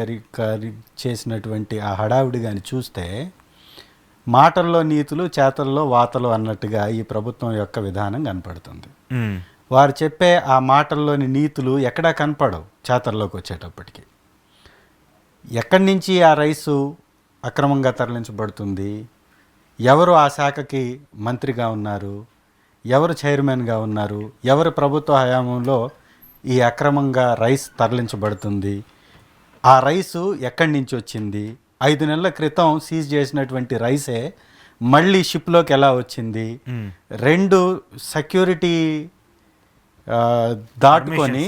గారి చేసినటువంటి ఆ హడావిడి కానీ చూస్తే మాటల్లో నీతులు చేతల్లో వాతలు అన్నట్టుగా ఈ ప్రభుత్వం యొక్క విధానం కనపడుతుంది. వారు చెప్పే ఆ మాటల్లోని నీతులు ఎక్కడా కనపడవు. చేతల్లోకి వచ్చేటప్పటికి ఎక్కడి నుంచి ఆ రైసు అక్రమంగా తరలించబడుతుంది, ఎవరు ఆ శాఖకి మంత్రిగా ఉన్నారు, ఎవరు చైర్మన్గా ఉన్నారు, ఎవరు ప్రభుత్వ హయాంలో ఈ అక్రమంగా రైస్ తరలించబడుతుంది, ఆ రైసు ఎక్కడి నుంచి వచ్చింది, 5 నెలల క్రితం సీజ్ చేసినటువంటి రైసే మళ్ళీ షిప్లోకి ఎలా వచ్చింది, 2 సెక్యూరిటీ దాటుకొని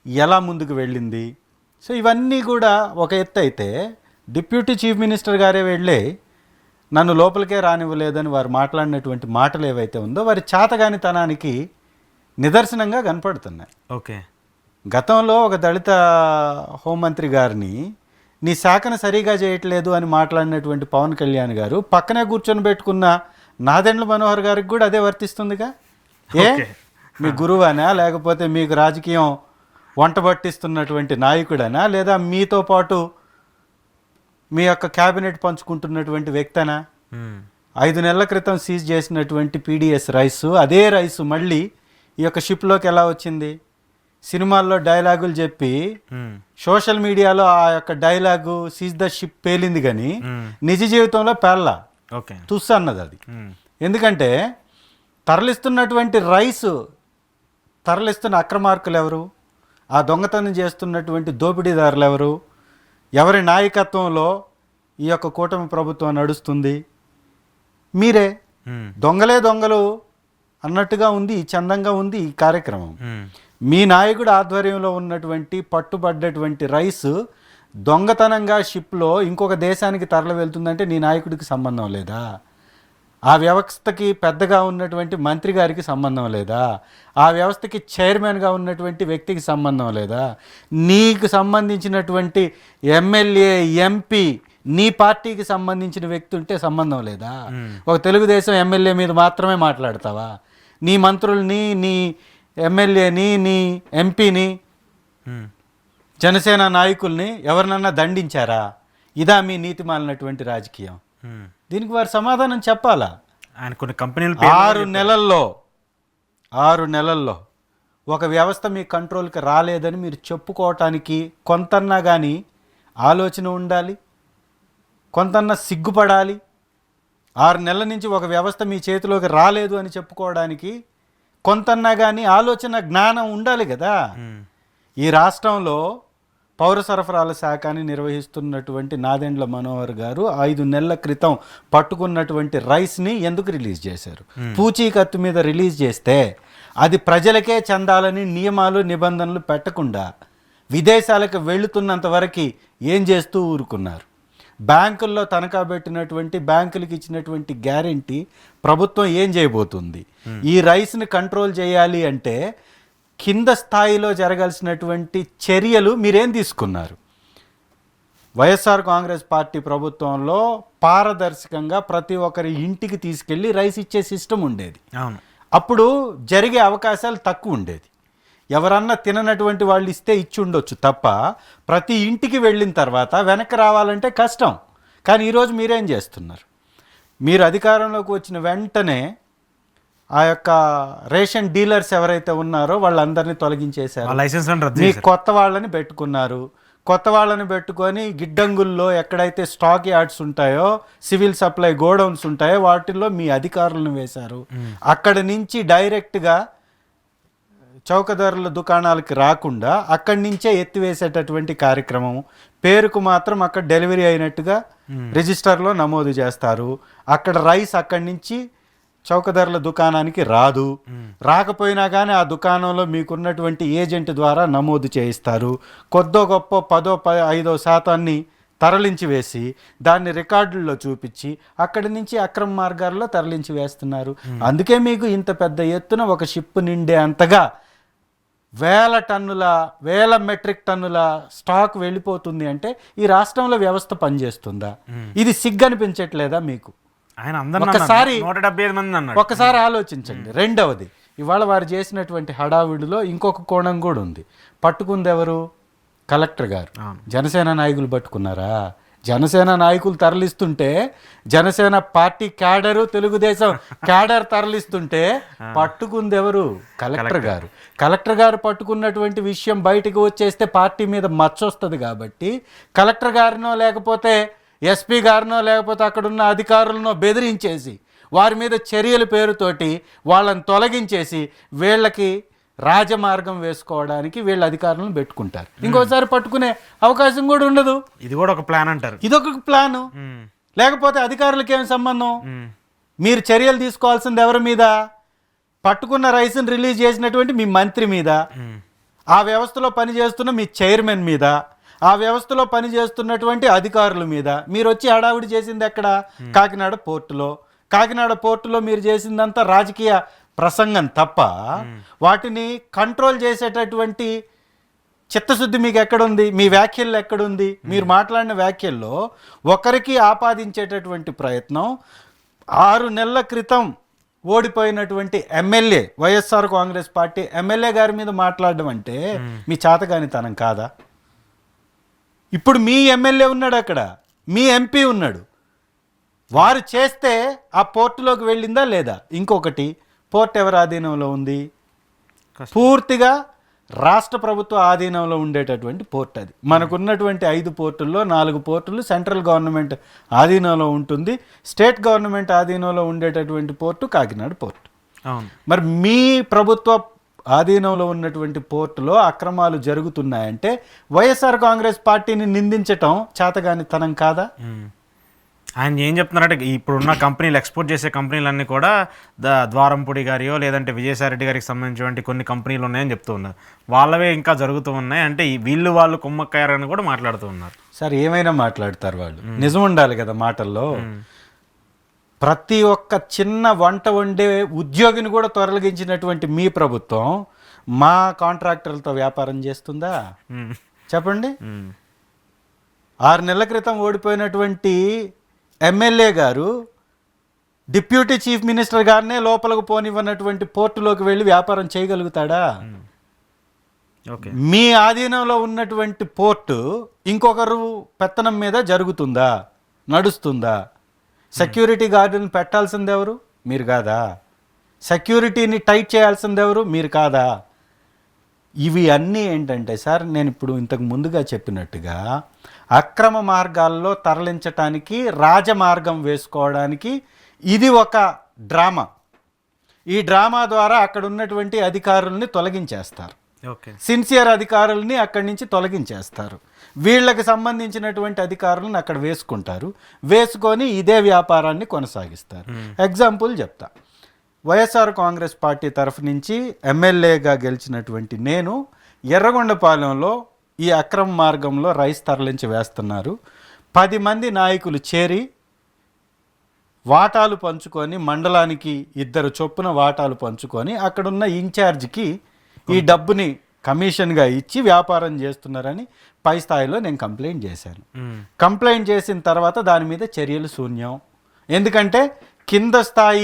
ఎలా ముందుకు వెళ్ళింది. సో ఇవన్నీ కూడా ఒక ఎత్తు అయితే, డిప్యూటీ చీఫ్ మినిస్టర్ గారే వెళ్ళి నన్ను లోపలికే రానివ్వలేదని వారు మాట్లాడినటువంటి మాటలు ఏవైతే ఉందో వారి చాతగానితనానికి నిదర్శనంగా కనపడుతున్నాయి. ఓకే, గతంలో ఒక దళిత హోంమంత్రి గారిని నీ శాఖను సరిగా చేయట్లేదు అని మాట్లాడినటువంటి పవన్ కళ్యాణ్ గారు పక్కనే కూర్చొని పెట్టుకున్న నాదెండ్ల మనోహర్ గారికి కూడా అదే వర్తిస్తుందిగా. మీ గురువనా, లేకపోతే మీకు రాజకీయం వంట పట్టిస్తున్నటువంటి నాయకుడనా, లేదా మీతో పాటు మీ యొక్క క్యాబినెట్ పంచుకుంటున్నటువంటి వ్యక్తనా? 5 నెలల క్రితం సీజ్ చేసినటువంటి పీడిఎస్ రైసు, అదే రైసు మళ్ళీ ఈ యొక్క షిప్లోకి ఎలా వచ్చింది? సినిమాల్లో డైలాగులు చెప్పి సోషల్ మీడియాలో ఆ యొక్క డైలాగు సీజ్ ద షిప్ పేలింది, కానీ నిజ జీవితంలో పేర్లా తుస్సు అన్నది అది. ఎందుకంటే తరలిస్తున్నటువంటి రైసు తరలిస్తున్న అక్రమార్కులు ఎవరు, ఆ దొంగతనం చేస్తున్నటువంటి దోపిడీదారులు ఎవరు, ఎవరి నాయకత్వంలో ఈ యొక్క కూటమి ప్రభుత్వం నడుస్తుంది? మీరే. దొంగలే దొంగలు అన్నట్టుగా ఉంది, చందంగా ఉంది ఈ కార్యక్రమం. మీ నాయకుడు ఆధ్వర్యంలో ఉన్నటువంటి పట్టుబడ్డటువంటి రైసు దొంగతనంగా షిప్లో ఇంకొక దేశానికి తరలి వెళ్తుందంటే నీ నాయకుడికి సంబంధం లేదా? ఆ వ్యవస్థకి పెద్దగా ఉన్నటువంటి మంత్రి గారికి సంబంధం లేదా? ఆ వ్యవస్థకి చైర్మన్గా ఉన్నటువంటి వ్యక్తికి సంబంధం లేదా? నీకు సంబంధించినటువంటి ఎమ్మెల్యే, ఎంపీ, నీ పార్టీకి సంబంధించిన వ్యక్తి ఉంటే సంబంధం లేదా? ఒక తెలుగుదేశం ఎమ్మెల్యే మీద మాత్రమే మాట్లాడతావా? నీ మంత్రుల్ని, నీ ఎమ్మెల్యేని, నీ ఎంపీని, జనసేన నాయకుల్ని ఎవరినన్నా దండించారా? ఇదా మీ నీతి మాలినటువంటి రాజకీయం? దీనికి వారు సమాధానం చెప్పాలా? ఆయన కొన్ని కంపెనీలు 6 నెలల్లో ఒక వ్యవస్థ మీ కంట్రోల్కి రాలేదని మీరు చెప్పుకోవటానికి కొంతన్నా కానీ ఆలోచన ఉండాలి, కొంతన్నా సిగ్గుపడాలి. 6 నెలల నుంచి ఒక వ్యవస్థ మీ చేతిలోకి రాలేదు అని చెప్పుకోవడానికి కొంతన్నా కానీ ఆలోచన, జ్ఞానం ఉండాలి కదా. ఈ రాష్ట్రంలో పౌర సరఫరాల శాఖని నిర్వహిస్తున్నటువంటి నాదెండ్ల మనోహర్ గారు 5 నెలల క్రితం పట్టుకున్నటువంటి రైస్ని ఎందుకు రిలీజ్ చేశారు? పూచీకత్తు మీద రిలీజ్ చేస్తే అది ప్రజలకే చెందాలని నియమాలు, నిబంధనలు పెట్టకుండా విదేశాలకు వెళుతున్నంత వరకు ఏం చేస్తూ ఊరుకున్నారు? బ్యాంకుల్లో తనఖా పెట్టినటువంటి బ్యాంకులకు ఇచ్చినటువంటి గ్యారెంటీ ప్రభుత్వం ఏం చేయబోతుంది? ఈ రైస్ని కంట్రోల్ చేయాలి అంటే కింద స్థాయిలో జరగాల్సినటువంటి చర్యలు మీరేం తీసుకున్నారు? వైఎస్ఆర్ కాంగ్రెస్ పార్టీ ప్రభుత్వంలో పారదర్శకంగా ప్రతి ఒక్కరి ఇంటికి తీసుకెళ్ళి రైస్ ఇచ్చే సిస్టమ్ ఉండేది. అప్పుడు జరిగే అవకాశాలు తక్కువ ఉండేది. ఎవరన్నా తిననటువంటి వాళ్ళు ఇస్తే ఇచ్చి ఉండొచ్చు తప్ప, ప్రతి ఇంటికి వెళ్ళిన తర్వాత వెనక్కి రావాలంటే కష్టం. కానీ ఈరోజు మీరేం చేస్తున్నారు? మీరు అధికారంలోకి వచ్చిన వెంటనే ఆ యొక్క రేషన్ డీలర్స్ ఎవరైతే ఉన్నారో వాళ్ళందరినీ తొలగించేశారు. మీ కొత్త వాళ్ళని పెట్టుకున్నారు. కొత్త వాళ్ళని పెట్టుకొని గిడ్డంగుల్లో ఎక్కడైతే స్టాక్ యార్డ్స్ ఉంటాయో, సివిల్ సప్లై గోడౌన్స్ ఉంటాయో వాటిల్లో మీ అధికారులను వేశారు. అక్కడి నుంచి డైరెక్ట్గా చౌకధరల దుకాణాలకి రాకుండా అక్కడి నుంచే ఎత్తివేసేటటువంటి కార్యక్రమం. పేరుకు మాత్రం అక్కడ డెలివరీ అయినట్టుగా రిజిస్టర్లో నమోదు చేస్తారు. అక్కడ రైస్ అక్కడి నుంచి చౌకధరల దుకాణానికి రాదు. రాకపోయినా కానీ ఆ దుకాణంలో మీకున్నటువంటి ఏజెంట్ ద్వారా నమోదు చేయిస్తారు. కొద్దో గొప్ప 10-5% తరలించి వేసి దాన్ని రికార్డుల్లో చూపించి అక్కడి నుంచి అక్రమ మార్గాల్లో తరలించి వేస్తున్నారు. అందుకే మీకు ఇంత పెద్ద ఎత్తున ఒక షిప్ నిండే అంతగా 1000 మెట్రిక్ టన్నుల స్టాక్ వెళ్ళిపోతుంది అంటే ఈ రాష్ట్రంలో వ్యవస్థ పనిచేస్తుందా? ఇది సిగ్గనిపించట్లేదా మీకు? ఒకసారి ఆలోచించండి. రెండవది, ఇవాళ వారు చేసినటువంటి హడావిడిలో ఇంకొక కోణం కూడా ఉంది. పట్టుకుంది ఎవరు? కలెక్టర్ గారు జనసేన నాయకులు పట్టుకున్నారా? జనసేన నాయకులు తరలిస్తుంటే, Janasena party cadre, Telugu Desam cadre తరలిస్తుంటే పట్టుకుంది ఎవరు? కలెక్టర్ గారు. కలెక్టర్ గారు పట్టుకున్నటువంటి విషయం బయటకు వచ్చేస్తే పార్టీ మీద మచ్చొస్తుంది కాబట్టి కలెక్టర్ గారినో లేకపోతే ఎస్పీ గారినో లేకపోతే అక్కడున్న అధికారులనో బెదిరించేసి వారి మీద చర్యల పేరుతోటి వాళ్ళని తొలగించేసి వీళ్ళకి రాజమార్గం వేసుకోవడానికి వీళ్ళ అధికారులను పెట్టుకుంటారు. ఇంకోసారి పట్టుకునే అవకాశం కూడా ఉండదు. ఇది కూడా ఒక ప్లాన్ అంటారు. ఇదొక ప్లాను. లేకపోతే అధికారులకి ఏం సంబంధం? మీరు చర్యలు తీసుకోవాల్సింది ఎవరి మీద? పట్టుకున్న రైస్ని రిలీజ్ చేసినటువంటి మీ మంత్రి మీద, ఆ వ్యవస్థలో పనిచేస్తున్న మీ చైర్మన్ మీద, ఆ వ్యవస్థలో పనిచేస్తున్నటువంటి అధికారుల మీద. మీరు వచ్చి హడావుడి చేసింది ఎక్కడ? కాకినాడ పోర్టులో. కాకినాడ పోర్టులో మీరు చేసిందంతా రాజకీయ ప్రసంగం తప్ప వాటిని కంట్రోల్ చేసేటటువంటి చిత్తశుద్ధి మీకు ఎక్కడుంది? మీ వ్యాఖ్యల్లో ఎక్కడుంది? మీరు మాట్లాడిన వ్యాఖ్యల్లో ఒకరికి ఆపాదించేటటువంటి ప్రయత్నం. 6 నెలల క్రితం ఓడిపోయినటువంటి MLA, YSR Congress party MLA గారి మీద మాట్లాడడం అంటే మీ చాతగానితనం కాదా? ఇప్పుడు మీ ఎమ్మెల్యే ఉన్నాడు అక్కడ, మీ ఎంపీ ఉన్నాడు. వారు చేస్తే ఆ పోర్టులోకి వెళ్ళిందా లేదా? ఇంకొకటి, పోర్ట్ ఎవరి ఆధీనంలో ఉంది? పూర్తిగా రాష్ట్ర ప్రభుత్వ ఆధీనంలో ఉండేటటువంటి పోర్ట్ అది. మనకున్నటువంటి 5 పోర్టుల్లో 4 పోర్టులు సెంట్రల్ గవర్నమెంట్ ఆధీనంలో ఉంటుంది. స్టేట్ గవర్నమెంట్ ఆధీనంలో ఉండేటటువంటి పోర్టు కాకినాడ పోర్టు. మరి మీ ప్రభుత్వ ఆధీనంలో ఉన్నటువంటి పోర్టులో అక్రమాలు జరుగుతున్నాయంటే వైఎస్ఆర్ కాంగ్రెస్ పార్టీని నిందించటం చేతగానితనం కాదా? ఆయన ఏం చెప్తున్నారంటే ఇప్పుడున్న కంపెనీలు, ఎక్స్పోర్ట్ చేసే కంపెనీలన్నీ కూడా ద్వారంపూడి గారియో లేదంటే విజయసాయిరెడ్డి గారికి సంబంధించినటువంటి కొన్ని కంపెనీలు ఉన్నాయని చెప్తూ ఉన్నారు. వాళ్ళవే ఇంకా జరుగుతూ ఉన్నాయి అంటే వాళ్ళు కుమ్మక్కయ్యారని కూడా మాట్లాడుతూ ఉన్నారు. సార్ ఏమైనా మాట్లాడతారు వాళ్ళు, నిజం ఉండాలి కదా మాటల్లో. ప్రతి ఒక్క చిన్న వంట వండే ఉద్యోగిని కూడా తొలగించినటువంటి మీ ప్రభుత్వం మా కాంట్రాక్టర్లతో వ్యాపారం చేస్తుందా? చెప్పండి. 6 నెలల క్రితం ఓడిపోయినటువంటి ఎమ్మెల్యే గారు డిప్యూటీ చీఫ్ మినిస్టర్ గారినే లోపలికి పోనివ్వనటువంటి పోర్టులోకి వెళ్ళి వ్యాపారం చేయగలుగుతాడా? మీ ఆధీనంలో ఉన్నటువంటి పోర్టు ఇంకొకరు పెత్తనం మీద జరుగుతుందా, నడుస్తుందా? సెక్యూరిటీ గార్డుని పెట్టాల్సింది ఎవరు? మీరు కాదా? సెక్యూరిటీని టైట్ చేయాల్సింది ఎవరు? మీరు కాదా? ఇవి అన్నీ ఏంటంటే సార్, నేను ఇప్పుడు ఇంతకు ముందుగా చెప్పినట్టుగా అక్రమ మార్గాల్లో తరలించటానికి, రాజమార్గం వేసుకోవడానికి ఇది ఒక డ్రామా. ఈ డ్రామా ద్వారా అక్కడ ఉన్నటువంటి అధికారుల్ని తొలగించేస్తారు. సిన్సియర్ అధికారుల్ని అక్కడి నుంచి తొలగించేస్తారు. వీళ్ళకి సంబంధించినటువంటి అధికారులను అక్కడ వేసుకుంటారు. వేసుకొని ఇదే వ్యాపారాన్ని కొనసాగిస్తారు. ఎగ్జాంపుల్ చెప్తా. వైఎస్ఆర్ కాంగ్రెస్ పార్టీ తరఫు నుంచి ఎమ్మెల్యేగా గెలిచినటువంటి నేను ఎర్రగొండపాలెంలో ఈ అక్రమ మార్గంలో రైస్ తరలించి వేస్తున్నారు. 10 మంది నాయకులు చేరి వాటాలు పంచుకొని, మండలానికి 2 చొప్పున వాటాలు పంచుకొని అక్కడున్న ఇన్ఛార్జికి ఈ డబ్బుని కమిషన్గా ఇచ్చి వ్యాపారం చేస్తున్నారని పై స్థాయిలో నేను కంప్లైంట్ చేశాను. కంప్లైంట్ చేసిన తర్వాత దాని మీద చర్యలు శూన్యం. ఎందుకంటే కింద స్థాయి